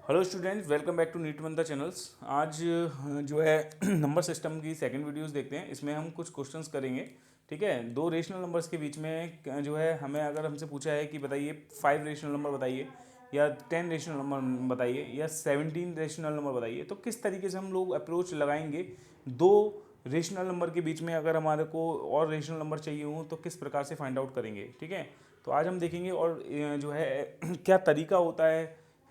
Hello students, welcome back to NEET मंदा channels. आज जो है नंबर सिस्टम की सेकंड वीडियोस देखते हैं। इसमें हम कुछ क्वेश्चंस करेंगे। ठीक है, दो रेशनल नंबर्स के बीच में जो है हमें अगर हमसे पूछा है कि बताइए 5 रेशनल नंबर बताइए या 10 रेशनल नंबर बताइए या 17 रेशनल नंबर बताइए, तो किस तरीके से हम लोग अप्रोच लगाएंगे। दो रेशनल नंबर के बीच में अगर हमारे को और रेशनल नंबर चाहिए हो तो किस प्रकार से फाइंड आउट करेंगे। ठीक है, तो आज हम देखेंगे और जो है क्या तरीका होता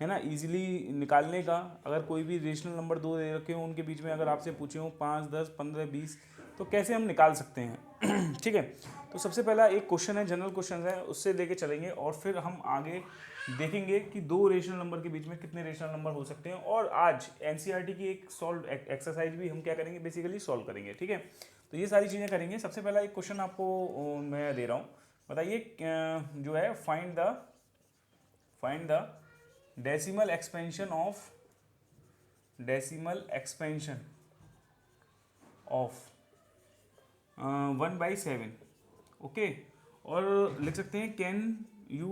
है ना, इजीली निकालने का। अगर कोई भी रेशनल नंबर दो दे रखे हो, उनके बीच में अगर आपसे पूछे हो 5, 10, 15, 20, तो कैसे हम निकाल सकते हैं। ठीक है, तो सबसे पहला एक क्वेश्चन है, जनरल क्वेश्चन है, उससे लेके चलेंगे और फिर हम आगे देखेंगे कि दो रेशनल नंबर के बीच में कितने रेशनल नंबर हो सकते हैं। और आज एनसीईआरटी की एक सॉल्व एक्सरसाइज भी हम क्या करेंगे, बेसिकली सॉल्व करेंगे। ठीक है, तो ये सारी चीज़ें करेंगे। सबसे पहला एक क्वेश्चन आपको मैं दे रहा हूँ। बताइए जो है find the decimal expansion of 1/7। Okay, और लिख सकते हैं can you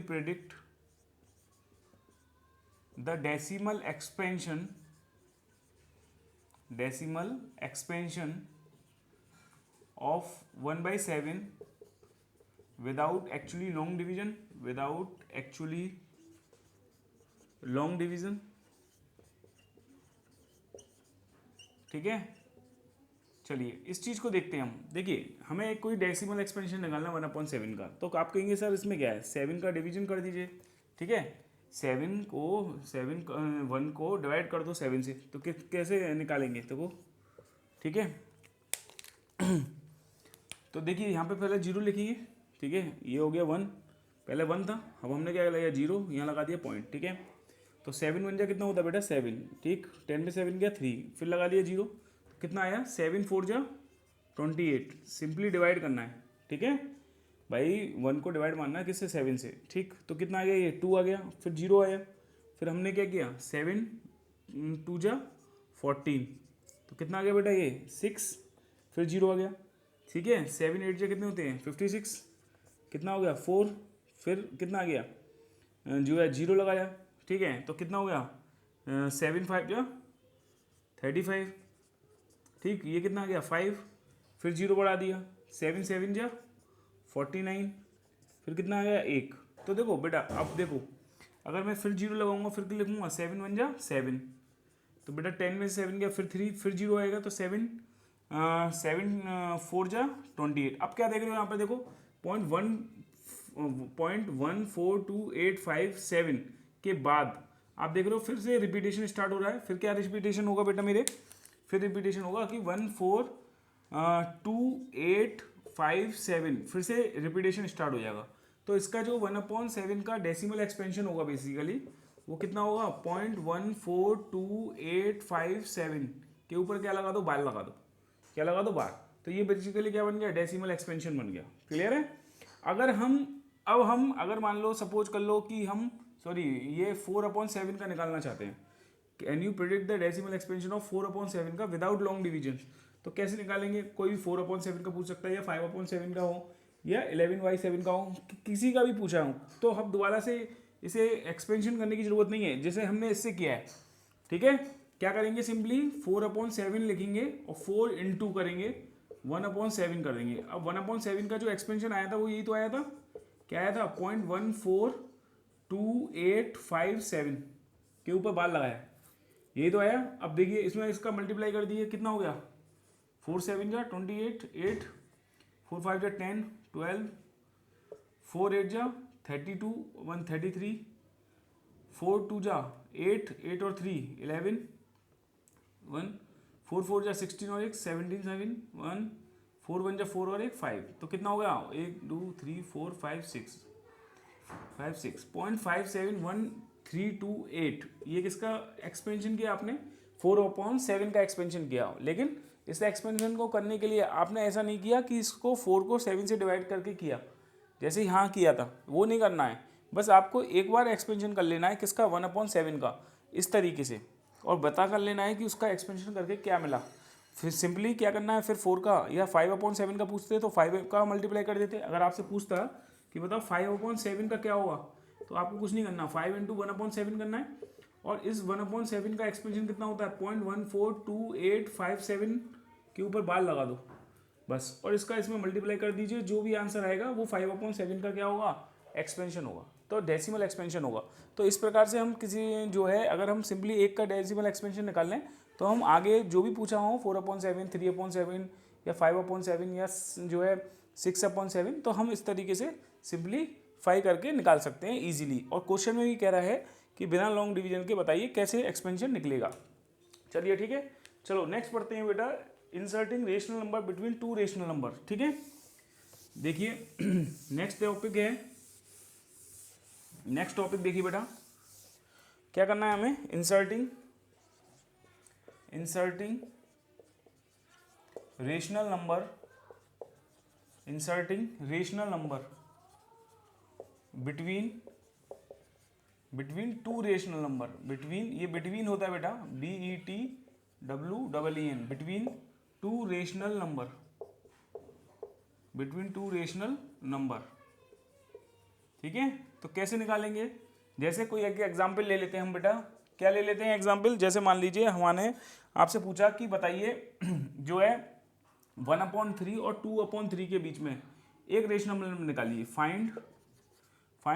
predict the decimal expansion of 1/7 without actually long division. ठीक है, चलिए इस चीज़ को देखते हैं हम। देखिए, हमें एक कोई डेसिमल एक्सपेंशन निकालना 1/7 का, तो आप कहेंगे सर इसमें क्या है, 7 का डिवीजन कर दीजिए। ठीक है, 1 को डिवाइड कर दो 7 से, तो कैसे निकालेंगे तो वो। ठीक है, तो देखिए यहाँ पे पहले जीरो लिखेंगे। ठीक है, ये हो गया 1, पहले 1 था, अब हमने क्या लगाया, जीरो, यहाँ लगा दिया पॉइंट। ठीक है, तो 7 बन जाए कितना होता है बेटा, 7। ठीक, 10 में 7 गया 3, फिर लगा दिया जीरो, तो कितना आया, 7 4 जा 28। सिंपली डिवाइड करना है। ठीक है भाई, 1 को डिवाइड मारना है किससे, 7 से। ठीक, तो कितना आ गया, ये 2 आ गया, फिर जीरो आया, फिर हमने क्या किया, 7 2 जा 14, तो कितना आ गया बेटा, ये 6, फिर जीरो आ गया। ठीक है, 7 8 जा कितने होते हैं, 56, कितना हो गया 4, फिर कितना आ गया, जो है जीरो लगाया। ठीक है, तो कितना हो गया, 7 5 जा 35। ठीक, ये कितना आ गया 5, फिर जीरो बढ़ा दिया, 7 7 जा 49, फिर कितना आ गया 1। तो देखो बेटा, अब देखो, अगर मैं फिर जीरो लगाऊंगा, फिर लिखूंगा 7 1 जा 7, तो बेटा 10 में से 7 गया, फिर 3, फिर जीरो आएगा, तो 7 4 जा 28। अब क्या देख रहे हो यहाँ पे, देखो 0.142857 के बाद आप देख रहे हो फिर से रिपीटेशन स्टार्ट हो रहा है। फिर क्या रिपीटेशन होगा बेटा मेरे, फिर रिपीटेशन होगा कि 142,857, फिर से रिपीटेशन स्टार्ट हो जाएगा। तो इसका जो 1/7 का डेसिमल एक्सपेंशन होगा बेसिकली, वो कितना होगा, 0.142857 के ऊपर क्या लगा दो, बार लगा दो, क्या लगा दो, बार। तो ये बेसिकली क्या बन गया, डेसिमल एक्सपेंशन बन गया। क्लियर है। अगर हम अगर मान लो, सपोज कर लो कि हम ये 4/7 का निकालना चाहते हैं। Can you predict the decimal expansion of 4/7 का विदाउट लॉन्ग डिवीजन, तो कैसे निकालेंगे। कोई भी 4/7 का पूछ सकता है, या 5/7 का हो, या 11/7 का हो, किसी का भी पूछा हो, तो हम दोबारा से इसे एक्सपेंशन करने की जरूरत नहीं है, जैसे हमने इससे किया है। ठीक है, क्या करेंगे, सिंपली 4/7 लिखेंगे और 4 इंटू करेंगे 1/7 कर देंगे। अब 1/7 का जो एक्सपेंशन आया था वो यही तो आया था, क्या आया था, 0.142,857 के ऊपर बार लगाया, यही तो आया। अब देखिए इसमें इसका मल्टीप्लाई कर दिए, कितना हो गया, 4 7 जा 28, 8 4 5 जा 10 12, 4 8 जा 32 133, 4 2 जा 8 8 और 3 11, 1 4 4 जा 16 और 1 17 7 1 4 1 जा 4 और 1 5, तो कितना हो गया, 1 2 3 4 5 6 0.571328। ये किसका एक्सपेंशन किया आपने, 4/7 का एक्सपेंशन किया। लेकिन इस एक्सपेंशन को करने के लिए आपने ऐसा नहीं किया कि इसको 4 को 7 से डिवाइड करके किया, जैसे यहाँ किया था, वो नहीं करना है। बस आपको एक बार एक्सपेंशन कर लेना है किसका, 1/7 का, इस तरीके से, और बता कर लेना है कि उसका एक्सपेंशन करके क्या मिला। फिर सिंपली क्या करना है, फिर 4 का या 5/7 का पूछते तो 5 का मल्टीप्लाई कर देते। अगर आपसे पूछता कि बताओ 5/7 का क्या होगा, तो आपको कुछ नहीं करना, 5 इंटू 1/7 करना है, और इस 1/7 का एक्सपेंशन कितना होता है 0.142857 के ऊपर बार लगा दो बस, और इसका इसमें मल्टीप्लाई कर दीजिए, जो भी आंसर आएगा वो 5/7 का क्या होगा, एक्सपेंशन होगा, तो डेसिमल एक्सपेंशन होगा। तो इस प्रकार से हम किसी जो है, अगर हम सिंपली एक का डेसिमल एक्सपेंशन निकाल लें तो हम आगे जो भी पूछा हो 4/7, 3/7 या 5/7 या जो है 6/7, तो हम इस तरीके से सिंपलीफाई करके निकाल सकते हैं इजीली। और क्वेश्चन में भी कह रहा है कि बिना लॉन्ग डिवीजन के बताइए कैसे एक्सपेंशन निकलेगा। चलिए ठीक है, चलो नेक्स्ट पढ़ते हैं बेटा, inserting rational number between two rational number. ठीक है, देखिए नेक्स्ट टॉपिक है, नेक्स्ट टॉपिक देखिए बेटा, क्या करना है हमें, inserting rational number, inserting rational number between two rational number, between, ये बिटवीन होता है बेटा, BETWEEN, between two rational number, between two rational number. ठीक है, तो कैसे निकालेंगे, जैसे कोई एक एग्जाम्पल ले लेते हैं हम बेटा, क्या ले लेते हैं एग्जाम्पल, जैसे मान लीजिए हमने आपसे पूछा कि बताइए जो है 1/3 और 2/3 के बीच में एक रेशनल नंबर निकालिए, फाइंड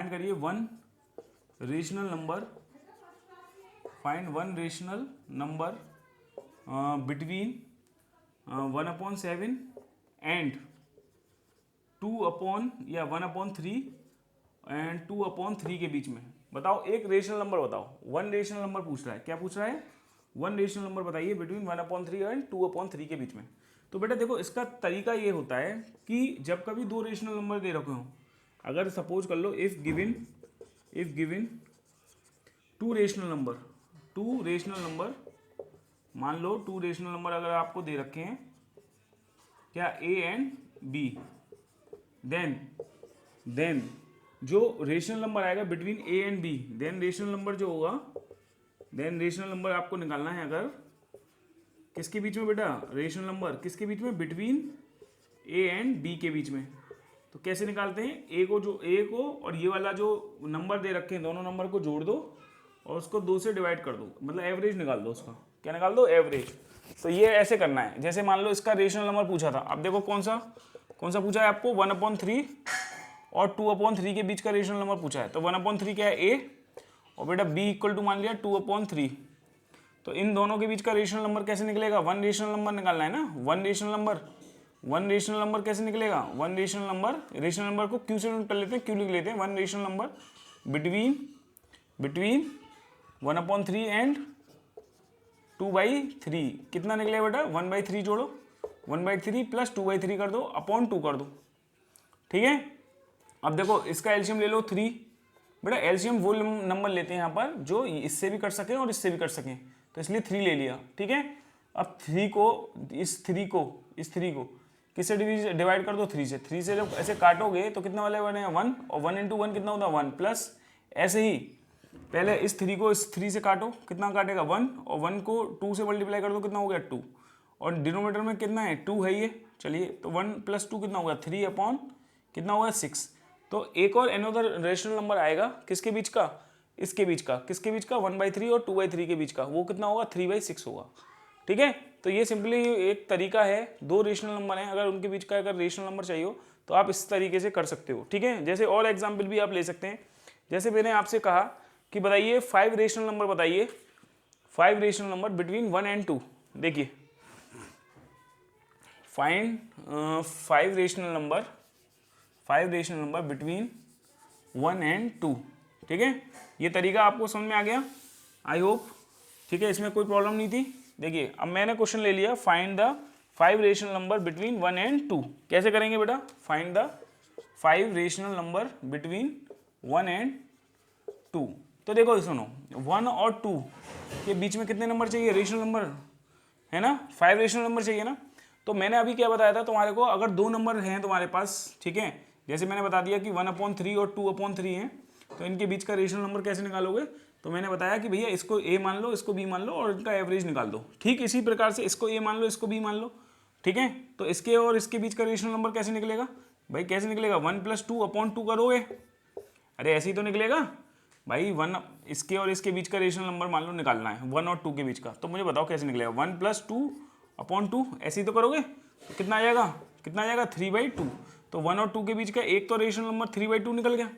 करिए one rational number, find one rational number between 1/7 and 1/3 and 2/3 के बीच में। बताओ एक रेशनल नंबर बताओ, वन रेशनल नंबर पूछ रहा है, क्या पूछ रहा है, वन रेशनल नंबर बताइए बिटवीन 1/3 एंड 2/3 के बीच में। तो बेटा देखो इसका तरीका ये होता है कि जब कभी दो रेशनल नंबर दे रखे हो, अगर सपोज कर लो if given two rational number, मान लो टू रेशनल नंबर अगर आपको दे रखे हैं क्या, A एंड B, देन जो रेशनल नंबर आएगा between A and B, then rational number जो होगा, देन रेशनल नंबर आपको निकालना है अगर किसके बीच में बेटा, रेशनल नंबर किसके बीच में, बिटवीन A एंड B के बीच में। तो कैसे निकालते हैं, A को और ये वाला जो नंबर दे रखे हैं दोनों नंबर को जोड़ दो और उसको 2 से डिवाइड कर दो, मतलब एवरेज निकाल दो उसका, क्या निकाल दो, एवरेज। तो ये ऐसे करना है, जैसे मान लो इसका रेशनल नंबर पूछा था, अब देखो कौन सा पूछा है आपको, 1/3 और 2/3 के बीच का रेशनल नंबर पूछा है। तो 1/3 क्या है, A, और बेटा B इक्वल टू मान लिया 2/3। तो इन दोनों के बीच का रेशनल नंबर कैसे निकलेगा, वन रेशनल नंबर निकालना है ना, वन रेशनल नंबर कैसे निकलेगा, वन रेशनल नंबर को क्यू से नोट कर लेते हैं, क्यू लिख लेते हैं, one rational number between 1/3 and 2/3 कितना निकलेगा बेटा, 1/3 जोड़ो, 1/3 प्लस 2/3 कर दो, अपॉन 2 कर दो। ठीक है, अब देखो इसका एलसीएम ले लो 3, बेटा एलसीएम वो नंबर लेते हैं यहाँ पर जो इससे भी कर सकें और इससे भी कर सकें, तो इसलिए 3 ले लिया। ठीक है, अब 3 को किससे डिवाइड कर दो, 3 से जब ऐसे काटोगे तो कितना वाले बने 1, और 1 इंटू 1 कितना होता है 1, प्लस ऐसे ही पहले इस 3 को इस 3 से काटो, कितना काटेगा 1, और 1 को 2 से मल्टीप्लाई कर दो, कितना हो गया 2, और डिनोमिनेटर में कितना है 2 है ये, चलिए तो 1 + 2 कितना होगा 3 अपॉन कितना होगा 6। तो एक और अनदर रेशनल नंबर आएगा किसके बीच का, इसके बीच का, किसके बीच का, 1/3 और 2/3 के बीच का, वो कितना होगा 3/6 होगा। ठीक है, तो ये सिंपली एक तरीका है, दो रेशनल नंबर हैं, अगर उनके बीच का अगर रेशनल नंबर चाहिए हो तो आप इस तरीके से कर सकते हो। ठीक है, जैसे और एग्जाम्पल भी आप ले सकते हैं, जैसे मैंने आपसे कहा कि बताइए 5 रेशनल नंबर बताइए, 5 रेशनल नंबर बिटवीन 1 एंड 2। देखिए find 5 rational number between 1 and 2। ठीक है, ये तरीका आपको समझ में आ गया, आई होप। ठीक है, इसमें कोई प्रॉब्लम नहीं थी। देखिए अब मैंने क्वेश्चन ले लिया, find the 5 rational number between 1 and 2। कैसे करेंगे बेटा, find the 5 rational number between 1 and 2। तो देखो सुनो, 1 और 2 के बीच में कितने नंबर चाहिए, रेशनल नंबर है ना, 5 रेशनल नंबर चाहिए ना। तो मैंने अभी क्या बताया था तुम्हारे को, अगर दो नंबर हैं तुम्हारे पास, ठीक है, जैसे मैंने बता दिया कि 1/3 और 2/3 हैं, तो इनके बीच का रेशनल नंबर कैसे निकालोगे, तो मैंने बताया कि भैया इसको A मान लो, इसको B मान लो और इनका एवरेज निकाल दो। ठीक इसी प्रकार से इसको A मान लो, इसको B मान लो। ठीक है, तो इसके और इसके बीच का रेशनल नंबर कैसे निकलेगा भाई, कैसे निकलेगा, 1 + 2/2 करोगे, अरे ऐसे ही तो निकलेगा। भाई 1 इसके और इसके बीच का रेशनल नंबर मान लो निकालना है, 1 और 2 के बीच का, तो मुझे बताओ कैसे निकलेगा। 1 + 2/2 ऐसे ही तो करोगे, तो कितना आ जाएगा, कितना आ जाएगा 3/2। तो 1 और 2 के बीच का एक तो रेशनल नंबर 3/2 निकल गया।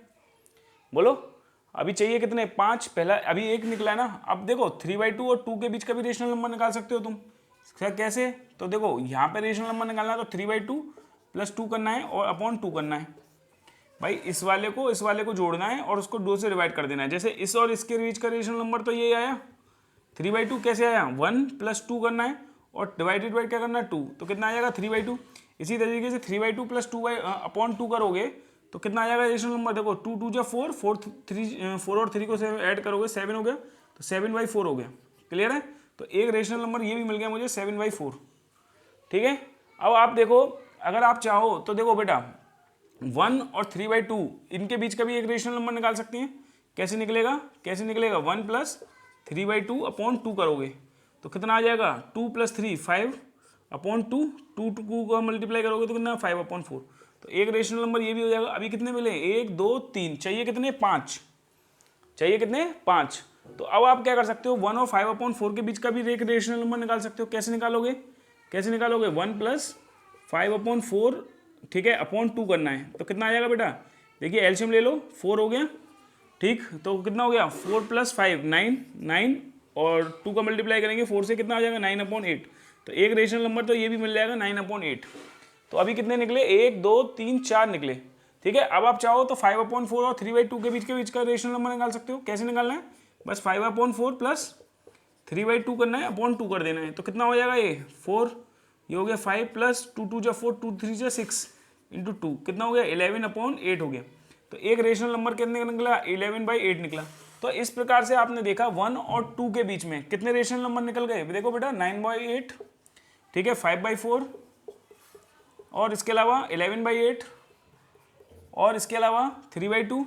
बोलो अभी चाहिए कितने, 5, पहला अभी एक निकला है ना। अब देखो 3/2 और 2 के बीच का भी रेशनल नंबर निकाल सकते हो तुम। कैसे, तो देखो यहाँ पे रेशनल नंबर निकालना है तो 3/2 + 2 करना है और /2 करना है। भाई इस वाले को जोड़ना है और उसको 2 से डिवाइड कर देना है। जैसे इस और इसके बीच का रेशनल नंबर तो ये आया 3/2, कैसे आया, 1 + 2 करना है और डिवाइडेड बाई क्या करना है 2, तो कितना आ जाएगा 3/2। इसी तरीके से 3/2 + 2/2 करोगे तो कितना आ जाएगा रेशनल नंबर, देखो 2 × 2 = 4, 4 और 3 को ऐड करोगे 7 हो गया, तो 7/4 हो गया। क्लियर है, तो एक रेशनल नंबर ये भी मिल गया मुझे 7/4। ठीक है, अब आप देखो अगर आप चाहो तो देखो बेटा 1 और 3/2 इनके बीच का भी एक रेशनल नंबर निकाल सकते हैं। कैसे निकलेगा, 1 + 3/2/2 करोगे तो कितना आ जाएगा, 2 + 3 5/2, 2 को मल्टीप्लाई करोगे तो कितना 5/4। तो एक रेशनल नंबर ये भी हो जाएगा। अभी कितने मिले, 1 2 3, चाहिए कितने, 5, चाहिए कितने, 5। तो अब आप क्या कर सकते हो, 1 और 5/4 के बीच का भी एक रेशनल नंबर निकाल सकते हो। कैसे निकालोगे, 1 + 5/4, ठीक है, /2 करना है तो कितना आ जाएगा बेटा, देखिए एलसीएम ले लो, 4 हो गया। ठीक, तो कितना हो गया, 4 + 5 9 और 2 का मल्टीप्लाई करेंगे 4 से, कितना आ जाएगा 9/8। तो एक रेशनल नंबर तो ये भी मिल जाएगा 9/8। तो अभी कितने निकले, 1 2 3 4 निकले। ठीक है, अब आप चाहो तो 5/4 और 3/2 के बीच का रेशनल नंबर निकाल सकते हो। कैसे निकालना है, बस 5/4 + 3/2 करना है, /2 कर देना है। तो कितना हो जाएगा, ये 4, ये हो गया 5 + 2 2 = 4, 2 3 = 6 × 2 कितना हो गया, 11/8 हो गया। तो एक रेशनल नंबर कितने का निकला, 11/8 निकला। तो इस प्रकार से आपने देखा 1 और 2 के बीच में कितने रेशनल नंबर निकल गए, देखो बेटा 9/8, ठीक है, 5/4 और इसके अलावा 11/8 और इसके अलावा 3/2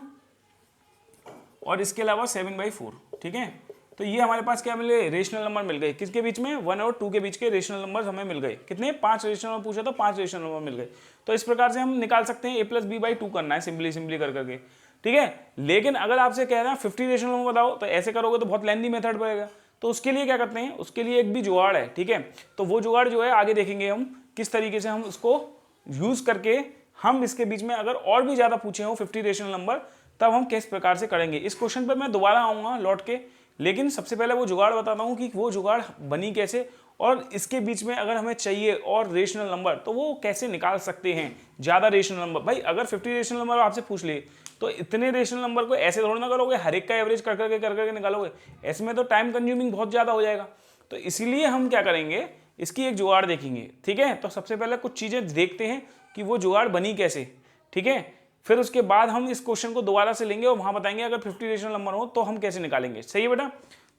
और इसके अलावा 7/4। ठीक है, तो ये हमारे पास क्या मिले, रेशनल नंबर मिल गए। किसके बीच में, 1 और 2 के बीच के रेशनल नंबर हमें मिल गए। कितने, 5 रेशनल नंबर पूछा था, 5 रेशनल नंबर मिल गए। तो इस प्रकार से हम निकाल सकते हैं a + b/2 करना है, सिंपली कर करके। ठीक है, लेकिन अगर आपसे कह रहे हैं 50 रेशनल नंबर बताओ, तो ऐसे करोगे तो बहुत लेंथी मेथड पड़ेगा। तो उसके लिए क्या करते हैं, उसके लिए एक भी जुगाड़ है। ठीक है, तो वो जुगाड़ जो है आगे देखेंगे हम किस तरीके से हम उसको यूज करके हम इसके बीच में अगर और भी ज्यादा पूछे हो 50 रेशनल नंबर, तब हम किस प्रकार से करेंगे। इस क्वेश्चन पर मैं दोबारा आऊंगा लौट के, लेकिन सबसे पहले वो जुगाड़ बताता हूं कि वो जुगाड़ बनी कैसे, और इसके बीच में अगर हमें चाहिए और रेशनल नंबर तो वो कैसे निकाल सकते हैं ज्यादा रेशनल नंबर। भाई अगर 50 रेशनल नंबर आपसे पूछ लिए तो इतने रेशनल नंबर को ऐसे थोड़ा ना करोगे, हर एक का एवरेज कर करके निकालोगे, ऐसे में तो टाइम कंज्यूमिंग बहुत ज्यादा हो जाएगा। तो इसीलिए हम क्या करेंगे, इसकी एक जुगाड़ देखेंगे। ठीक है, तो सबसे पहले कुछ चीजें देखते हैं कि वो जुगाड़ बनी कैसे। ठीक है, फिर उसके बाद हम इस क्वेश्चन को दोबारा से लेंगे और वहां बताएंगे अगर 50 रेशनल नंबर हो तो हम कैसे निकालेंगे। सही है बेटा,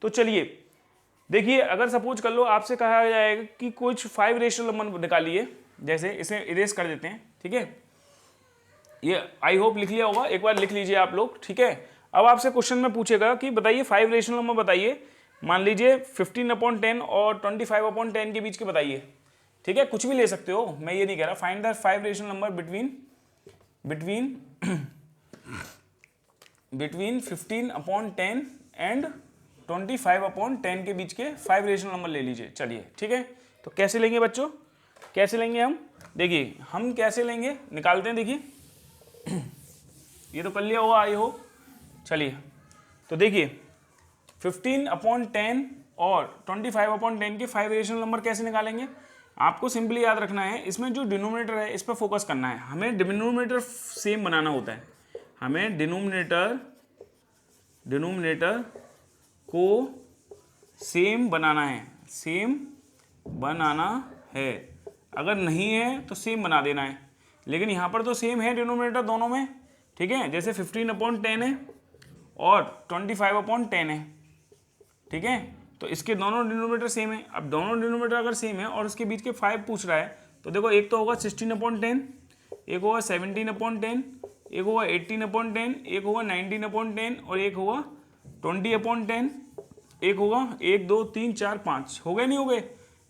तो चलिए देखिए, अगर सपोज कर लो आपसे कहा जाएगा कि कुछ 5 रेशनल नंबर निकालिए, जैसे इसे इरेज कर देते हैं। ठीक है, ये आई होप लिख लिया होगा, एक बार लिख लीजिए आप लोग। ठीक है, अब आपसे क्वेश्चन में पूछेगा कि बताइए 5 रेशनल नंबर बताइए, मान लीजिए 15/10 और 25/10 के बीच के बताइए। ठीक है, कुछ भी ले सकते हो, मैं ये नहीं कह रहा। Find the 5 rational number between 15/10 and 25/10 के बीच के 5 रेशनल नंबर ले लीजिए। चलिए ठीक है, तो कैसे लेंगे बच्चों, कैसे लेंगे हम, देखिए हम कैसे लेंगे, निकालते हैं। देखिए ये तो कर लिया होगा आई हो। चलिए तो देखिए 15/10 और 25/10 के 5 रेशनल नंबर कैसे निकालेंगे। आपको सिंपली याद रखना है, इसमें जो डिनोमिनेटर है इस पर फोकस करना है। हमें डिनोमिनेटर सेम बनाना होता है, हमें डिनोमिनेटर को सेम बनाना है, अगर नहीं है तो सेम बना देना है। लेकिन यहाँ पर तो सेम है डिनोमिनेटर दोनों में। ठीक है, जैसे 15/10 है और 25/10 है। ठीक है, तो इसके दोनों डिनोमिनेटर सेम है। अब दोनों डिनोमिनेटर अगर सेम है और उसके बीच के 5 पूछ रहा है, तो देखो एक तो होगा 16/10, एक होगा 17/10, एक होगा 18/10, एक होगा 19/10 और एक होगा 20/10, एक होगा 1 2 3 4 5। हो गए नहीं हो गए,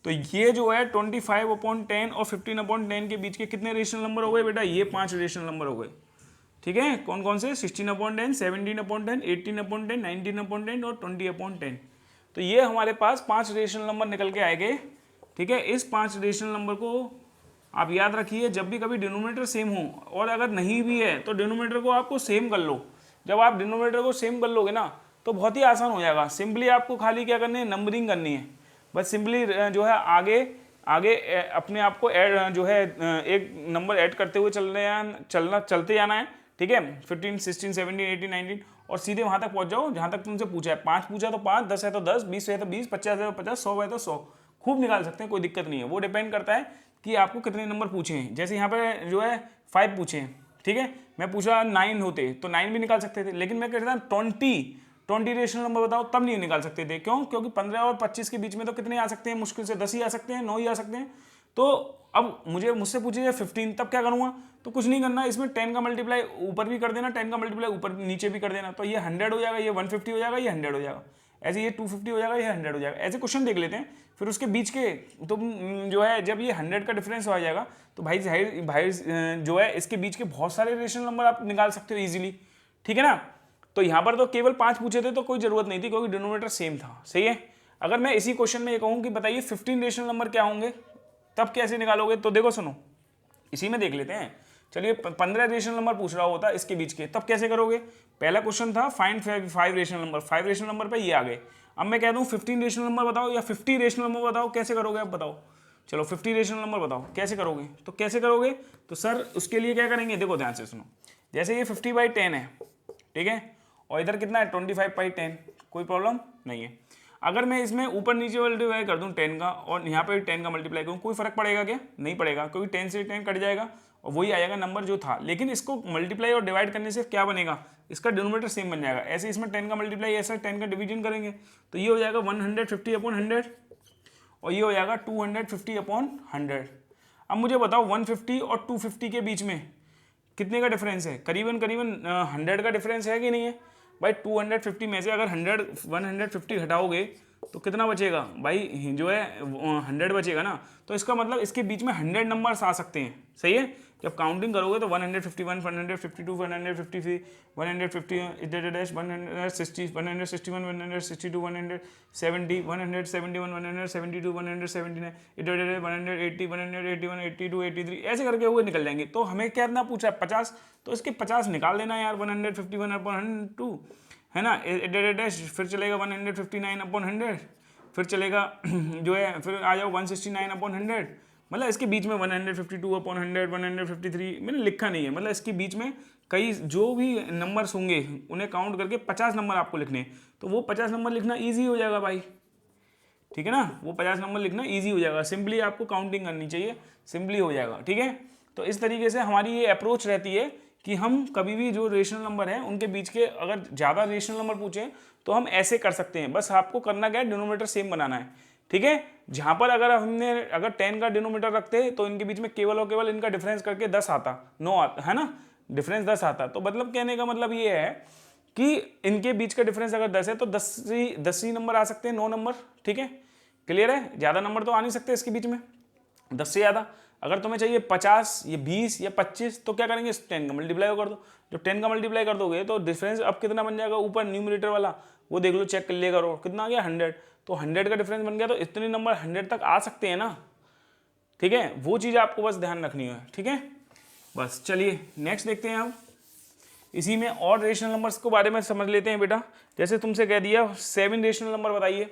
तो ये जो है 25/10 और 15/10 के बीच के कितने रेशनल नंबर हो गए बेटा, ये 5 रेशनल नंबर हो गए। ठीक है, कौन कौन से 16/10, 17/10, 18/10, 19/10 और 20/10। तो ये हमारे पास 5 रेशनल नंबर निकल के आएंगे। ठीक है, इस 5 रेशनल नंबर को आप याद रखिए, जब भी कभी डिनोमिनेटर सेम हो, और अगर नहीं भी है तो डिनोमिनेटर को आपको सेम कर लो। जब आप डिनोमिनेटर को सेम कर लोगे ना तो बहुत ही आसान हो जाएगा। सिंपली आपको खाली क्या करनी है, नंबरिंग करनी है बस। सिंपली जो है आगे आगे अपने आप को जो है एक नंबर ऐड करते हुए चलते जाना है। ठीक है, 15, 16, 17, 18, 19 और सीधे वहां तक पहुंच जाओ जहां तक तुमसे पूछा है। 5 पूछा तो 5, 10 है तो 10, 20 है तो 20, 50 है तो 50, 100 है तो 100। खूब निकाल सकते हैं, कोई दिक्कत नहीं है। वो डिपेंड करता है कि आपको कितने नंबर पूछे हैं। जैसे यहाँ पे जो है 5 पूछे हैं, ठीक है, मैं पूछा 9 होते तो 9 भी निकाल सकते थे, लेकिन मैं कह रहा था 20 रेशनल नंबर बताओ, तब नहीं निकाल सकते थे। क्यों? क्योंकि 15 और 25 के बीच में तो कितने आ सकते हैं, मुश्किल से 10 ही आ सकते हैं, 9 ही आ सकते हैं। तो अब मुझसे पूछिए 15, तब क्या करूंगा? तो कुछ नहीं करना, इसमें 10 का मल्टीप्लाई ऊपर भी कर देना, 10 का मल्टीप्लाई ऊपर नीचे भी कर देना। तो ये 100 हो जाएगा, ये 150 हो जाएगा, ये 100 हो जाएगा, ऐसे ये 250 हो जाएगा, ये 100 हो जाएगा। ऐसे क्वेश्चन देख लेते हैं फिर उसके बीच के। तो जो है जब ये 100 का डिफरेंस आ जाएगा तो भाई जो है इसके बीच के बहुत सारे रेशनल नंबर आप निकाल सकते हो इजीली। ठीक है ना? तो यहाँ पर तो केवल 5 पूछे थे तो कोई जरूरत नहीं थी, क्योंकि डिनोमिनेटर सेम था। सही है। अगर मैं इसी क्वेश्चन में ये कहूँ कि बताइए 15 रेशनल नंबर क्या होंगे, तब कैसे निकालोगे? तो देखो सुनो, इसी में देख लेते हैं। चलिए 15 रेशनल नंबर पूछ रहा होता इसके बीच के, तब कैसे करोगे? पहला क्वेश्चन था find 5 rational number, 5 rational number पे ये आ गए। अब मैं कह दूं 15 रेशनल नंबर बताओ या 50 रेशनल नंबर बताओ, कैसे करोगे? अब बताओ। चलो 50 रेशनल नंबर बताओ, कैसे करोगे? तो कैसे करोगे? तो सर उसके लिए क्या करेंगे, देखो ध्यान से सुनो। जैसे ये 50/10 है, ठीक है, और इधर कितना है 25/10, कोई प्रॉब्लम नहीं है। अगर मैं इसमें ऊपर नीचे मल्टीप्लाई कर दूं 10 का और यहाँ पे 10 का मल्टीप्लाई करूँ, कोई फर्क पड़ेगा क्या? नहीं पड़ेगा, क्योंकि 10 से 10 कट जाएगा और वही आएगा नंबर जो था। लेकिन इसको मल्टीप्लाई और डिवाइड करने से क्या बनेगा, इसका डिनोमिनेटर सेम बन जाएगा। ऐसे इसमें 10 का मल्टीप्लाई, ऐसा 10 का डिवीजन करेंगे तो ये हो जाएगा 150/100 और ये हो जाएगा 250/100। अब मुझे बताओ 150 और 250 के बीच में कितने का डिफरेंस है? करीबन 100 का डिफरेंस है कि नहीं है भाई? 250 में से अगर 150 घटाओगे तो कितना बचेगा भाई? जो है 100 बचेगा ना। तो इसका मतलब इसके बीच में 100 नंबर्स आ सकते हैं। सही है। जब काउंटिंग करोगे तो 151, 152, 153, 150, 160, 161, 162, 170, 171, 172, 179, 180, 181, 82, 83 ऐसे करके हुए निकल जाएंगे। तो हमें क्या इतना पूछा है 50, तो इसके 50 निकाल देना यार। 151/102 है ना, डैश, फिर चलेगा 159/100, फिर चलेगा जो है, फिर आ जाओ 169/100। मतलब इसके बीच में 152/100, 153 मैंने लिखा नहीं है। मतलब इसके बीच में कई जो भी नंबर्स होंगे उन्हें काउंट करके 50 नंबर आपको लिखने हैं। तो वो 50 नंबर लिखना ईजी हो जाएगा भाई। ठीक है ना, वो 50 नंबर लिखना ईजी हो जाएगा। सिंपली आपको काउंटिंग करनी चाहिए, सिंपली हो जाएगा। ठीक है। तो इस तरीके से हमारी ये अप्रोच रहती है कि हम कभी भी जो रेशनल नंबर है उनके बीच के अगर ज़्यादा रेशनल नंबर पूछें तो हम ऐसे कर सकते हैं। बस आपको करना क्या है, डिनोमिनेटर सेम बनाना है। ठीक है। जहाँ पर अगर 10 का डिनोमिनेटर रखते तो इनके बीच में केवल और केवल इनका डिफरेंस करके 10 आता, 9 आता, है ना, डिफरेंस 10 आता। तो मतलब कहने का मतलब ये है कि इनके बीच का डिफरेंस अगर 10 है तो 10 ही नंबर आ सकते हैं, 9 नंबर। ठीक है, क्लियर है। ज़्यादा नंबर तो आ नहीं सकते इसके बीच में 10 से ज़्यादा। अगर तुम्हें चाहिए 50 या 20 या 25 तो क्या करेंगे, 10 का मल्टीप्लाई कर दो। जब 10 का मल्टीप्लाई कर दोगे तो डिफरेंस अब कितना बन जाएगा, ऊपर न्यूमरेटर वाला वो देख लो, चेक कर लिया करो, कितना आ गया 100। तो 100 का डिफरेंस बन गया, तो इतने नंबर 100 तक आ सकते हैं ना। ठीक है, वो चीज़ आपको बस ध्यान रखनी है। ठीक है, बस चलिए नेक्स्ट देखते हैं। अब इसी में और रेशनल नंबर्स के बारे में समझ लेते हैं बेटा। जैसे तुमसे कह दिया 7 रेशनल नंबर बताइए।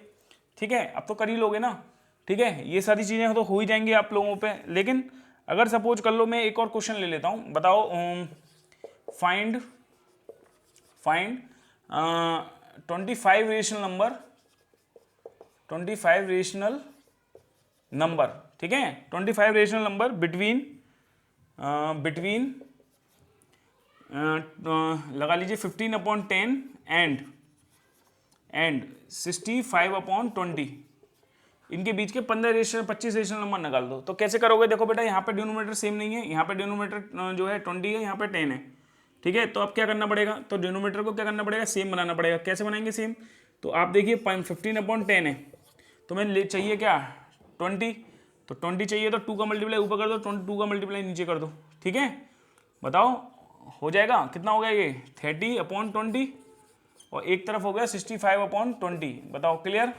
ठीक है, अब तो कर ही लोगे ना। ठीक है, ये सारी चीज़ें तो हो ही जाएंगी आप लोगों पे। लेकिन अगर सपोज कर लो मैं एक और क्वेश्चन ले लेता हूँ, बताओ फाइंड 25 रेशनल नंबर। ठीक है, 25 रेशनल नंबर बिटवीन लगा लीजिए 15/10 एंड 65/20। इनके बीच के 25 रेशनल नंबर निकाल दो। तो कैसे करोगे? देखो बेटा, यहाँ पे डिनोमिनेटर सेम नहीं है, यहाँ पे डिनोमिनेटर जो है 20 है, यहाँ पे 10 है। ठीक है, तो अब क्या करना पड़ेगा, तो डिनोमिनेटर को क्या करना पड़ेगा, सेम बनाना पड़ेगा। कैसे बनाएंगे सेम? तो आप देखिए 15/10 है, तो मैं चाहिए क्या 20, तो 20 चाहिए तो 2 का मल्टीप्लाई ऊपर कर दो, 2 का मल्टीप्लाई नीचे कर दो। ठीक है, बताओ हो जाएगा, कितना हो गया ये 30/20 और एक तरफ हो गया 65/20। बताओ क्लियर,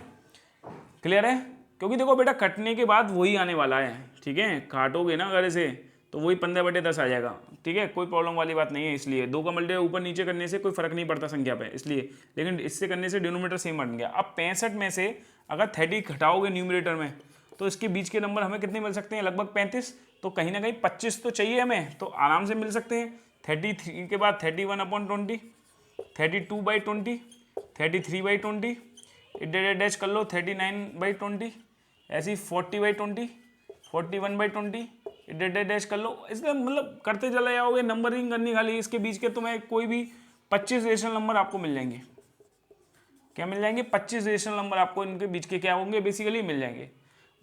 क्लियर है? क्योंकि देखो बेटा कटने के बाद वही आने वाला है, ठीक है, काटोगे ना अगर इसे तो वही 15/10 आ जाएगा, ठीक है, कोई प्रॉब्लम वाली बात नहीं है। इसलिए 2 का मल्टीप्लाई ऊपर नीचे करने से कोई फर्क नहीं पड़ता संख्या पे, इसलिए, लेकिन इससे करने से डिनोमिनेटर सेम बन गया। अब 65 में से अगर 30 घटाओगे न्यूमरेटर में तो इसके बीच के नंबर हमें कितने मिल सकते हैं, लगभग 35, तो कहीं ना कहीं 25 तो चाहिए हमें, तो आराम से मिल सकते हैं। 33 के बाद 31/20, 32/20, 33/20, डैश कर लो 39/20, ऐसी 40/20, 41/20, डैश कर लो। इसलिए मतलब करते चले जाओगे, नंबरिंग करनी खाली, इसके बीच के तुम्हें कोई भी 25 रेशनल नंबर आपको मिल जाएंगे। क्या मिल जाएंगे? 25 रेशनल नंबर आपको इनके बीच के क्या होंगे, बेसिकली मिल जाएंगे।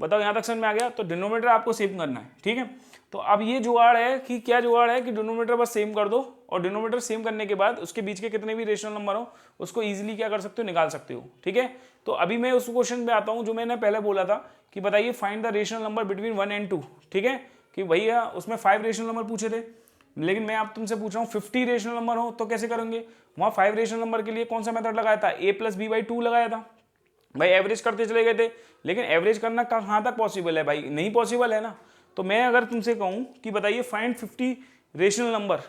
बताओ यहाँ तक समझ में आ गया? तो डिनोमिनेटर आपको सेम करना है, ठीक है। तो अब ये जुगाड़ है कि क्या जुगाड़ है कि डिनोमिनेटर बस सेम कर दो, और डिनोमिनेटर सेम करने के बाद उसके बीच के कितने भी रेशनल नंबर हो उसको इजीली क्या कर सकते हो, निकाल सकते हो, ठीक है। तो अभी मैं उस क्वेश्चन पे आता हूँ जो मैंने पहले बोला था कि बताइए find the rational number between 1 and 2, ठीक है, कि भैया उसमें 5 रेशनल नंबर पूछे थे, लेकिन मैं आप तुमसे पूछ रहा हूँ 50 रेशनल नंबर हो तो कैसे करेंगे। वहाँ 5 रेशनल नंबर के लिए कौन सा मेथड लगाया था, a+b/2 लगाया था भाई, एवरेज करते चले गए थे। लेकिन एवरेज करना कहाँ तक पॉसिबल है भाई, नहीं पॉसिबल है ना। तो मैं अगर तुमसे कहूँ कि बताइए फाइंड 50 रेशनल नंबर,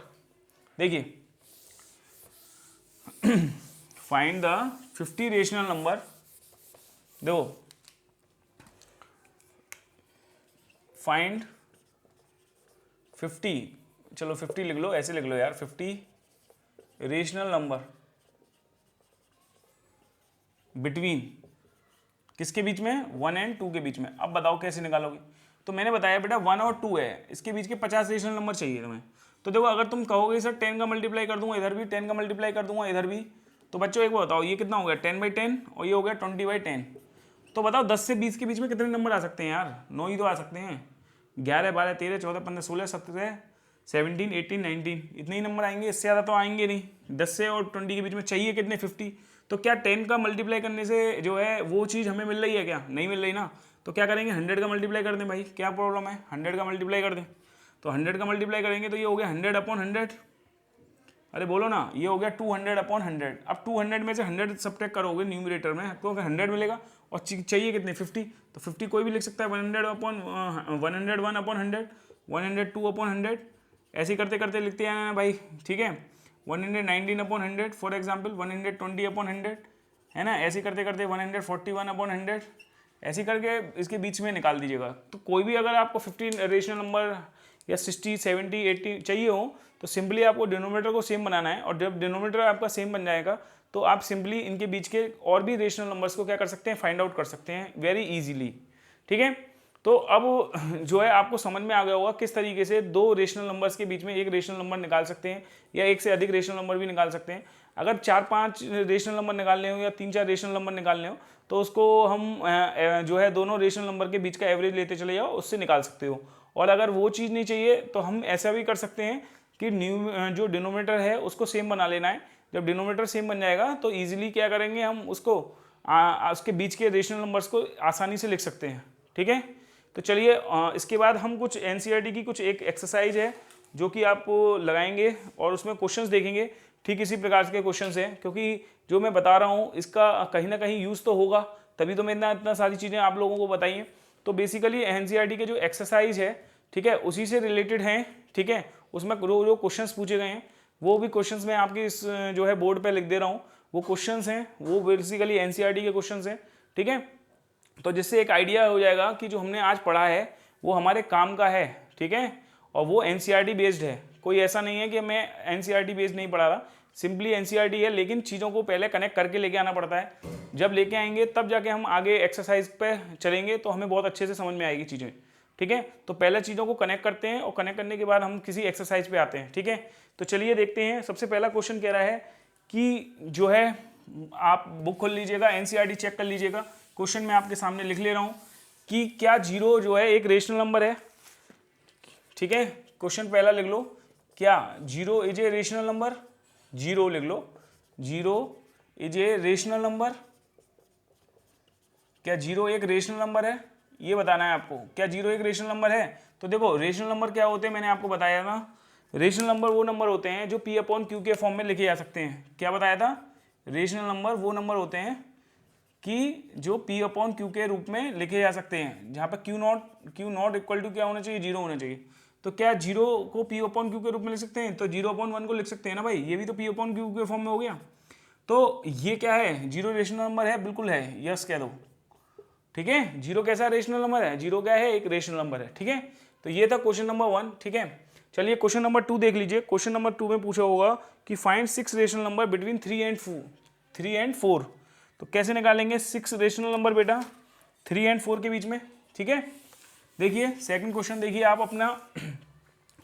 देखिए फाइंड द 50 रेशनल नंबर, देखो फाइंड 50, चलो 50 लिख लो, ऐसे लिख लो यार, 50 रेशनल नंबर बिटवीन किसके बीच में, 1 and 2 के बीच में। अब बताओ कैसे निकालोगे। तो मैंने बताया बेटा 1 और 2 है, इसके बीच के 50 रेशनल नंबर चाहिए तुम्हें। तो देखो अगर तुम कहोगे सर 10 का मल्टीप्लाई कर दूंगा इधर भी, 10 का मल्टीप्लाई कर दूंगा इधर भी, तो बच्चों एक बात बताओ ये कितना हो गया 10/10 और ये हो गया 20/10। तो बताओ 10 से 20 के बीच में कितने नंबर आ सकते हैं यार, 9 ही तो आ सकते हैं। 11, 12, 13, 14, 15, 16, 17, 17, 18, 19, इतने ही नंबर आएंगे, इससे ज़्यादा तो आएंगे नहीं। 10 से और 20 के बीच में चाहिए कितने, 50। तो क्या 10 का मल्टीप्लाई करने से जो है वो चीज़ हमें मिल रही है क्या, नहीं मिल रही ना। तो क्या करेंगे 100 का मल्टीप्लाई कर दें भाई, क्या प्रॉब्लम है, 100 का मल्टीप्लाई कर दें। तो 100 का मल्टीप्लाई करेंगे तो ये हो गया 100/100, अरे बोलो ना, ये हो गया 200/100। अब 200 में से 100 सब्ट्रैक्ट करोगे न्यूमरेटर में तो 100 मिलेगा, और चाहिए कितने 50। तो 50 कोई भी लिख सकता है, 101/100, 102/100, ऐसे करते करते लिखते हैं भाई, ठीक है। 119/100 फॉर एग्जाम्पल, 120/100 है ना, ऐसे करते करते 141/100, ऐसे करके इसके बीच में निकाल दीजिएगा। तो कोई भी अगर आपको 15 रेशनल नंबर या 60, 70, 80 चाहिए हो तो सिंपली आपको डिनोमिनेटर को सेम बनाना है, और जब डिनोमिनेटर आपका सेम बन जाएगा तो आप सिंपली इनके बीच के और भी रेशनल नंबर्स को क्या कर सकते हैं, फाइंड आउट कर सकते हैं वेरी इजीली, ठीक है। तो अब जो है आपको समझ में आ गया होगा किस तरीके से 2 रेशनल नंबर्स के बीच में एक रेशनल नंबर निकाल सकते हैं, या एक से अधिक रेशनल नंबर भी निकाल सकते हैं। अगर 4-5 रेशनल नंबर निकालने हो या 3-4 रेशनल नंबर निकालने हो तो उसको हम जो है दोनों रेशनल नंबर के बीच का एवरेज लेते चले जाओ, उससे निकाल सकते हो। और अगर वो चीज़ नहीं चाहिए तो हम ऐसा भी कर सकते हैं कि जो डिनोमिनेटर है उसको सेम बना लेना है। जब डिनोमिनेटर सेम बन जाएगा तो ईजिली क्या करेंगे, हम उसको उसके बीच के रेशनल नंबर्स को आसानी से लिख सकते हैं, ठीक है। तो चलिए इसके बाद हम कुछ एनसीईआरटी की कुछ एक एक्सरसाइज है जो कि आप लगाएंगे और उसमें क्वेश्चंस देखेंगे, ठीक इसी प्रकार के क्वेश्चंस हैं, क्योंकि जो मैं बता रहा हूँ इसका कहीं ना कहीं यूज़ तो होगा, तभी तो मैं इतना सारी चीज़ें आप लोगों को बताई हैं। तो बेसिकली एनसीईआरटी के जो एक्सरसाइज है, ठीक है, उसी से रिलेटेड हैं, ठीक है। उसमें जो क्वेश्चंस पूछे गए हैं वो भी क्वेश्चंस मैं आपके इस जो है बोर्ड पे लिख दे रहा हूँ, वो क्वेश्चंस हैं, वो बेसिकली एनसीईआरटी के क्वेश्चंस हैं, ठीक है। तो जिससे एक आइडिया हो जाएगा कि जो हमने आज पढ़ा है वो हमारे काम का है, ठीक है, और वो एनसीईआरटी बेस्ड है। कोई ऐसा नहीं है कि मैं एनसीईआरटी बेस्ड नहीं पढ़ा रहा, सिंपली एनसीईआरटी है, लेकिन चीज़ों को पहले कनेक्ट करके लेके आना पड़ता है। जब लेके आएंगे तब जाके हम आगे एक्सरसाइज पे चलेंगे तो हमें बहुत अच्छे से समझ में आएगी चीज़ें, ठीक है। तो पहले चीज़ों को कनेक्ट करते हैं और कनेक्ट करने के बाद हम किसी एक्सरसाइज पे आते हैं, ठीक है। तो चलिए देखते हैं। सबसे पहला क्वेश्चन कह रहा है कि जो है आप बुक खोल लीजिएगा, एनसीईआरटी चेक कर लीजिएगा। क्वेश्चन मैं आपके सामने लिख ले रहा हूँ कि क्या 0 जो है एक रेशनल नंबर है, ठीक है। क्वेश्चन पहला लिख लो, क्या 0 इज ए रेशनल नंबर, 0 लिख लो, 0 इज ए रेशनल नंबर। क्या 0 एक रेशनल नंबर है, ये बताना है आपको। क्या 0 एक रेशनल नंबर है। तो देखो रेशनल नंबर क्या होते हैं, मैंने आपको बताया था, रेशनल नंबर वो नंबर होते हैं जो पी अपॉन क्यू के फॉर्म में लिखे जा सकते हैं। क्या बताया था? रेशनल नंबर वो नंबर होते हैं कि जो पी अपॉन क्यू के रूप में लिखे जा सकते हैं, जहाँ पर क्यू नॉट इक्वल टू क्या होना चाहिए? 0 होना चाहिए। तो क्या 0 को पी अपॉन क्यू के रूप में लिख सकते हैं? तो 0/1 को लिख सकते हैं ना भाई, ये भी तो पी अपॉन क्यू के फॉर्म में हो गया। तो ये क्या है? 0 रेशनल नंबर है? बिल्कुल है, यस कह दो। ठीक है, 0 कैसा रेशनल नंबर है? 0 क्या है? एक रेशनल नंबर है। ठीक है, तो ये था क्वेश्चन नंबर 1। ठीक है, चलिए क्वेश्चन नंबर 2 देख लीजिए। क्वेश्चन नंबर 2 में पूछा होगा कि find 6 rational number between 3 and 4। तो कैसे निकालेंगे 6 रेशनल नंबर बेटा 3 एंड 4 के बीच में? ठीक है, देखिए सेकंड क्वेश्चन देखिए आप अपना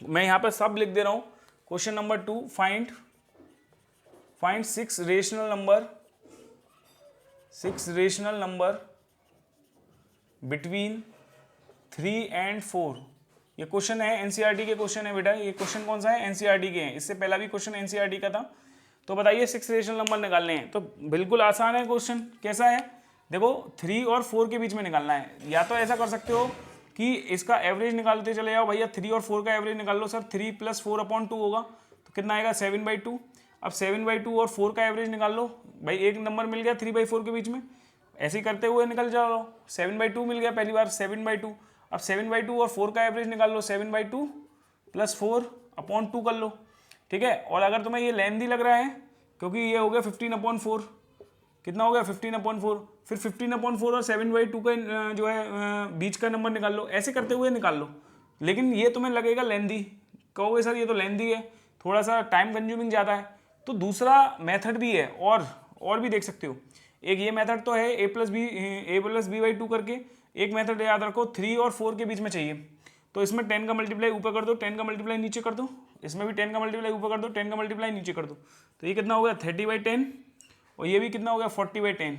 मैं यहाँ पर सब लिख दे रहा हूँ। Question number 2, find 6 rational number between 3 and 4। ये क्वेश्चन है एनसीईआरटी के क्वेश्चन है बेटा। ये क्वेश्चन कौन सा है? एनसीईआरटी के हैं। इससे पहला भी क्वेश्चन एनसीईआरटी का था। तो बताइए 6 रेशनल नंबर निकालने हैं। तो बिल्कुल आसान है क्वेश्चन। कैसा है? देखो 3 और 4 के बीच में निकालना है। या तो ऐसा कर सकते हो कि इसका एवरेज निकालते चले जाओ भैया, 3 और 4 का एवरेज निकाल लो। सर 3 + 4/2 होगा तो कितना आएगा? 7/2। अब 7/2 और 4 का एवरेज निकाल लो भाई, एक नंबर मिल गया 3/4 के बीच में। ऐसे ही करते हुए निकल जाओ। 7/2 मिल गया पहली बार, 7/2। अब 7/2 और 4 का एवरेज निकाल लो, 7/2 + 4/2 कर लो। ठीक है, और अगर तुम्हें ये लेंथी लग रहा है क्योंकि ये हो गया 15/4, कितना हो गया? 15/4। फिर 15/4 और 7/2 का जो है बीच का नंबर निकाल लो। ऐसे करते हुए निकाल लो। लेकिन ये तुम्हें लगेगा लेंथी, कहोगे सर ये तो लेंथी है, थोड़ा सा टाइम कंज्यूमिंग ज़्यादा है। तो दूसरा मेथड भी है और भी देख सकते हो। एक ये मेथड तो है a + b/2 करके। एक मेथड याद रखो 3 और 4 के बीच में चाहिए। तो इसमें 10 का मल्टीप्लाई ऊपर कर दो, 10 का मल्टीप्लाई नीचे कर दो। इसमें भी 10 का मल्टीप्लाई ऊपर कर दो, 10 का मल्टीप्लाई नीचे कर दो। तो ये कितना हो गया? 30/10। और ये भी कितना हो गया? 40/10।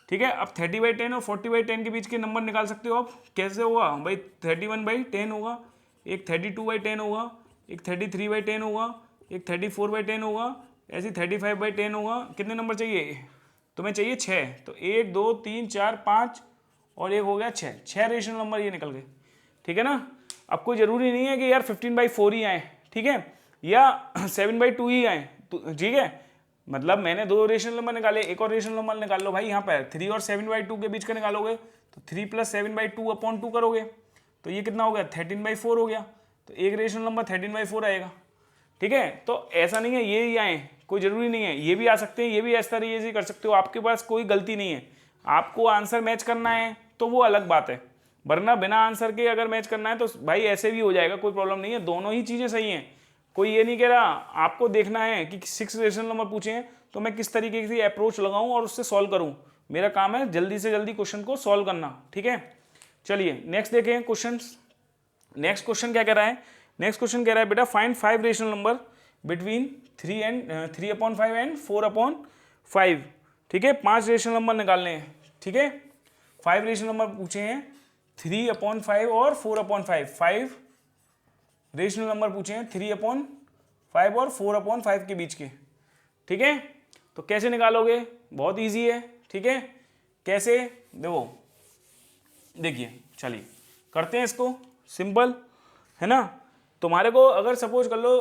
ठीक है, अब 30/10 और 40/10 के बीच के नंबर निकाल सकते हो आप। कैसे होगा भाई? 31/10 होगा, एक 32/10 होगा, एक 33/10 होगा, एक 34/10 होगा, ऐसे 35/10 होगा। कितने नंबर चाहिए तुम्हें? चाहिए 6। तो 1 2 3 4 5 और एक हो गया 6 रेशनल नंबर ये निकल गए। ठीक है ना। अब कोई ज़रूरी नहीं है कि यार 15/4 ही आए, ठीक है, या 7/2 ही आए। तो ठीक है, मतलब मैंने 2 रेशनल नंबर निकाले, एक और रेशनल नंबर निकाल लो भाई। यहाँ पर 3 और 7/2 के बीच का निकालोगे तो 3 + 7/2/2 करोगे तो ये कितना हो गया? 13/4 हो गया। तो एक रेशनल नंबर 13/4 आएगा। ठीक है, तो ऐसा नहीं है ये ही आए, कोई ज़रूरी नहीं है, ये भी आ सकते हैं, ये भी इस तरह से कर सकते हो। आपके पास कोई गलती नहीं है। आपको आंसर मैच करना है तो वो अलग बात है, वरना बिना आंसर के अगर मैच करना है तो भाई ऐसे भी हो जाएगा, कोई प्रॉब्लम नहीं है। दोनों ही चीज़ें सही हैं, कोई ये नहीं कह रहा। आपको देखना है कि 6 रेशनल नंबर पूछे हैं तो मैं किस तरीके से अप्रोच लगाऊं और उससे सॉल्व करूं। मेरा काम है जल्दी से जल्दी क्वेश्चन को सॉल्व करना। ठीक है, चलिए नेक्स्ट देखें क्वेश्चन। नेक्स्ट क्वेश्चन क्या कह रहा है? नेक्स्ट क्वेश्चन कह रहा है बेटा find 5 rational number between 3/5 and 4/5। ठीक है, 5 रेशनल नंबर निकालने हैं। ठीक है, 5 रेशनल नंबर पूछे हैं 3/5 और 4/5। 5 रेशनल नंबर पूछे हैं 3/5 और 4/5 के बीच के। ठीक है, तो कैसे निकालोगे? बहुत इजी है। ठीक है, कैसे? देखिए चलिए करते हैं इसको, सिंपल है ना। तुम्हारे को अगर सपोज कर लो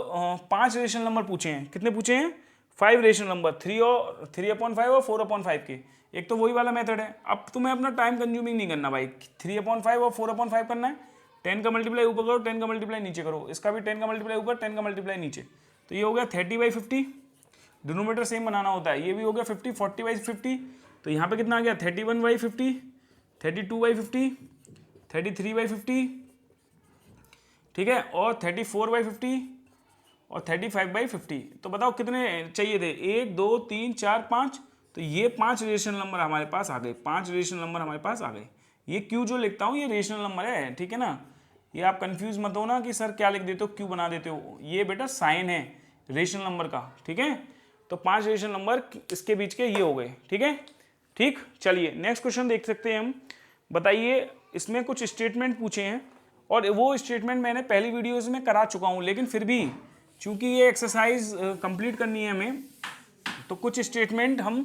5 रेशनल नंबर पूछे हैं, कितने पूछे हैं? 5 रेशनल नंबर, 3/5 और 4/5 के। एक तो वही वाला मेथड है। अब तुम्हें अपना टाइम कंज्यूमिंग नहीं करना भाई, 3/5 और 4/5 करना है। 10 का मल्टीप्लाई ऊपर करो, 10 का मल्टीप्लाई नीचे करो। इसका भी 10 का मल्टीप्लाई ऊपर, 10 का मल्टीप्लाई नीचे। तो ये हो गया 30/50। डिनोमीटर सेम बनाना होता है। ये भी हो गया 50, 40/50। तो यहाँ पे कितना आ गया? 31/50, 32/50, 33/50, ठीक है, और 34/50 और 35/50। तो बताओ कितने चाहिए थे? 1 2 3 4 5। तो ये 5 रेशनल नंबर हमारे पास आ गए। 5 रेशनल नंबर हमारे पास आ गए। ये क्यू जो लिखता हूँ ये रेशनल नंबर है, ठीक है ना। ये आप कंफ्यूज मत हो ना कि सर क्या लिख देते हो, क्यू बना देते हो। ये बेटा साइन है रेशनल नंबर का, ठीक है। तो 5 रेशनल नंबर इसके बीच के ये हो गए, ठीक है। ठीक, चलिए नेक्स्ट क्वेश्चन देख सकते हैं हम। बताइए, इसमें कुछ स्टेटमेंट पूछे हैं और वो स्टेटमेंट मैंने पहली वीडियोस में करा चुका हूँ, लेकिन फिर भी चूंकि ये एक्सरसाइज कंप्लीट करनी है हमें, तो कुछ स्टेटमेंट हम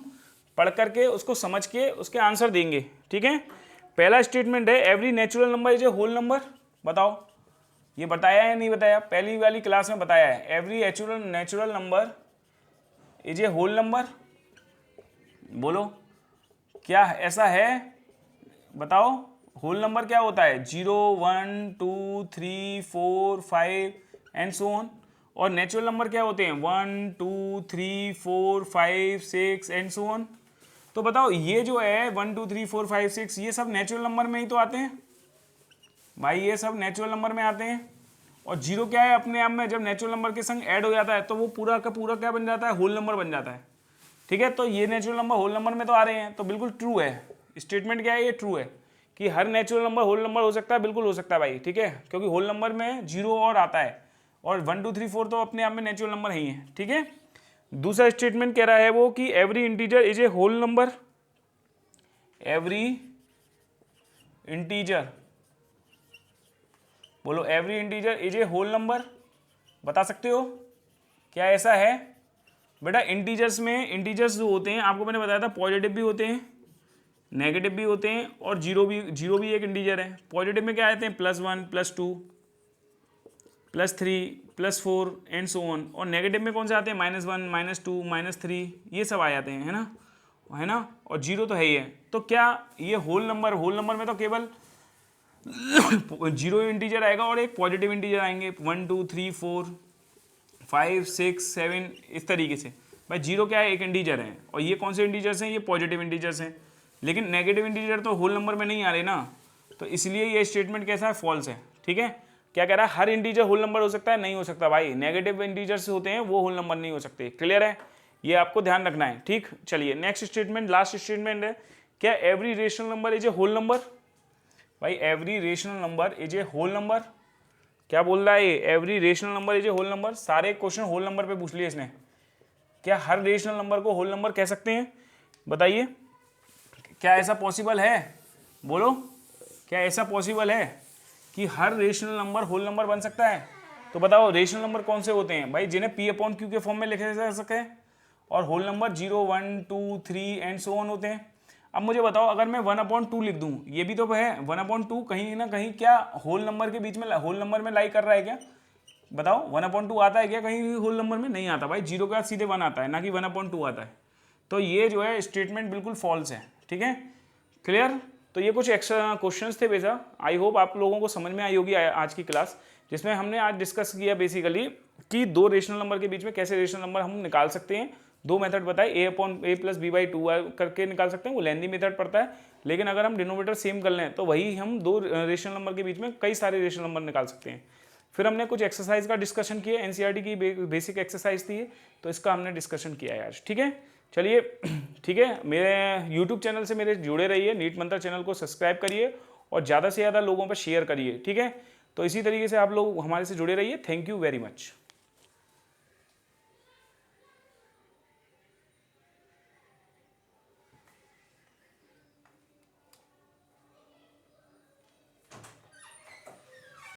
पढ़ करके उसको समझ के उसके आंसर देंगे, ठीक है। पहला स्टेटमेंट है every natural number is a whole number. बताओ ये बताया या नहीं बताया? पहली वाली क्लास में बताया है। Every natural number is a whole number. बोलो क्या ऐसा है? बताओ होल नंबर क्या होता है? 0 1 2 3 4 5 एंड सो ऑन। और नेचुरल नंबर क्या होते हैं? 1 2 3 4 5 6 एंड सो ऑन। तो बताओ ये जो है 1 2 3 4 5 6 ये सब नेचुरल नंबर में ही तो आते हैं भाई, ये सब नेचुरल नंबर में आते हैं। और जीरो क्या है अपने आप में? जब नेचुरल नंबर के संग ऐड हो जाता है तो वो पूरा का पूरा क्या बन जाता है? होल नंबर बन जाता है। ठीक है, तो ये नेचुरल नंबर होल नंबर में तो आ रहे हैं, तो बिल्कुल ट्रू है। स्टेटमेंट क्या है? ये ट्रू है कि हर नेचुरल नंबर होल नंबर हो सकता है, बिल्कुल हो सकता है भाई। ठीक है, क्योंकि होल नंबर में जीरो और आता है, और 1 2 3 4 तो अपने आप में नेचुरल नंबर ही है। ठीक है, दूसरा स्टेटमेंट कह रहा है वो कि every integer is a whole number. Every integer, बोलो every integer is a whole number. बता सकते हो क्या ऐसा है? बेटा इंटीजर्स में, इंटीजर्स जो होते हैं आपको मैंने बताया था पॉजिटिव भी होते हैं, नेगेटिव भी होते हैं, और जीरो भी एक इंटीजर है। पॉजिटिव में क्या आते हैं? +1 +2 +3 +4 एंड सो ऑन। और नेगेटिव में कौन से आते हैं? -1 -2 -3, ये सब आ जाते हैं, है ना। और जीरो तो है ही है। तो क्या ये होल नंबर में तो केवल जीरो इंटीजर आएगा और एक पॉजिटिव इंटीजर आएंगे, 1 2 3 4 5 6 7 इस तरीके से। भाई जीरो क्या है? एक इंटीजर है। और ये कौन से इंटीजर्स हैं? ये पॉजिटिव इंटीजर्स हैं। लेकिन नेगेटिव इंटीजर तो होल नंबर में नहीं आ रहे ना, तो इसलिए ये स्टेटमेंट कैसा है? फॉल्स है। ठीक है, क्या कह रहा है? हर इंटीजर होल नंबर हो सकता है? नहीं हो सकता भाई। नेगेटिव इंटीजर्स होते हैं वो होल नंबर नहीं हो सकते। क्लियर है? ये आपको ध्यान रखना है। ठीक, चलिए नेक्स्ट स्टेटमेंट, लास्ट स्टेटमेंट है। क्या every rational number is a whole number? भाई every rational number is a whole number, क्या बोल रहा है ये? Every rational number is a whole number. सारे क्वेश्चन होल नंबर पे पूछ लिए इसने। क्या हर रेशनल नंबर को होल नंबर कह सकते हैं? बताइए, क्या ऐसा पॉसिबल है? बोलो, क्या ऐसा पॉसिबल है कि हर रेशनल नंबर होल नंबर बन सकता है? तो बताओ रेशनल नंबर कौन से होते हैं भाई? जिन्हें P/Q के फॉर्म में लिखे जा सके। और whole number 0 1 2 3 and so on होते हैं। अब मुझे बताओ, अगर मैं 1/2 लिख दूं, ये भी तो है 1/2, कहीं ना कहीं क्या होल नंबर के बीच में, होल नंबर में लाई कर रहा है क्या? बताओ 1/2 आता है क्या कहीं भी होल नंबर में? नहीं आता भाई, जीरो का सीधे 1 आता है, ना कि 1/2 आता है। तो ये जो है स्टेटमेंट बिल्कुल फॉल्स है। ठीक है, क्लियर? तो ये कुछ एक्स्ट्रा क्वेश्चंस थे बेटा। आई होप आप लोगों को समझ में आई होगी आज की क्लास, जिसमें हमने आज डिस्कस किया बेसिकली कि दो रेशनल नंबर के बीच में कैसे रेशनल नंबर हम निकाल सकते हैं। दो मेथड बताए, a/a + b/2 करके निकाल सकते हैं, वो लेंदी मेथड पड़ता है। लेकिन अगर हम डिनोमिनेटर सेम कर लें तो वही हम दो रेशनल नंबर के बीच में कई सारे रेशनल नंबर निकाल सकते हैं। फिर हमने कुछ एक्सरसाइज का डिस्कशन किया, एनसीईआरटी की बेसिक एक्सरसाइज थी, तो इसका हमने डिस्कशन किया है आज। ठीक है, चलिए ठीक है, मेरे यूट्यूब चैनल से मेरे जुड़े रहिए, नीट मंत्र चैनल को सब्सक्राइब करिए और ज़्यादा से ज़्यादा लोगों पर शेयर करिए। ठीक है, तो इसी तरीके से आप लोग हमारे से जुड़े रहिए। Thank you very much.